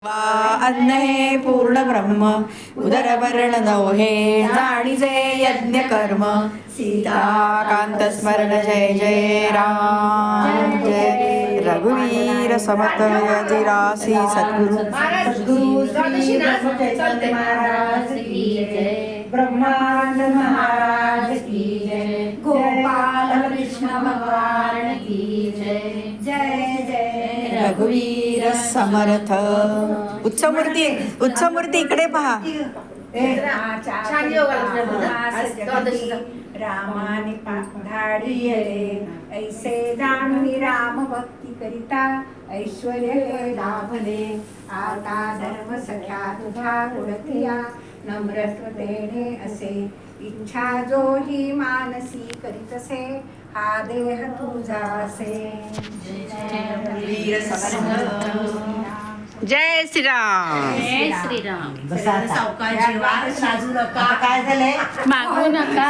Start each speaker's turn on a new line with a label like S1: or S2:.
S1: अन्न हे पूर्ण ब्रह्म उदरवर्ण नवहे जाणीजे यज्ञ कर्म सीताकांत स्मरण जय जय राम जय रघुवीर समर्थ जिरासी सद्गुरु
S2: ब्रह्मांड महाराज की जय गोपाल कृष्ण भगवान की जय जय जय
S1: रघुवीर समर्थ उत्सवमूर्ती इकडे पहा.
S2: रामाने धाडी रे ऐसे जाणवी राम भक्ती करिता ऐश्वर्य लाभले आता धर्म सख्या तुझा गुणतिया नम्रत्व देणे असे इच्छा जो ही मानसी करीत असे हा देह तुझा असे.
S1: जय श्रीराम.
S3: जय श्रीराम.
S2: सावकाश काय झालंय
S3: मागू नका.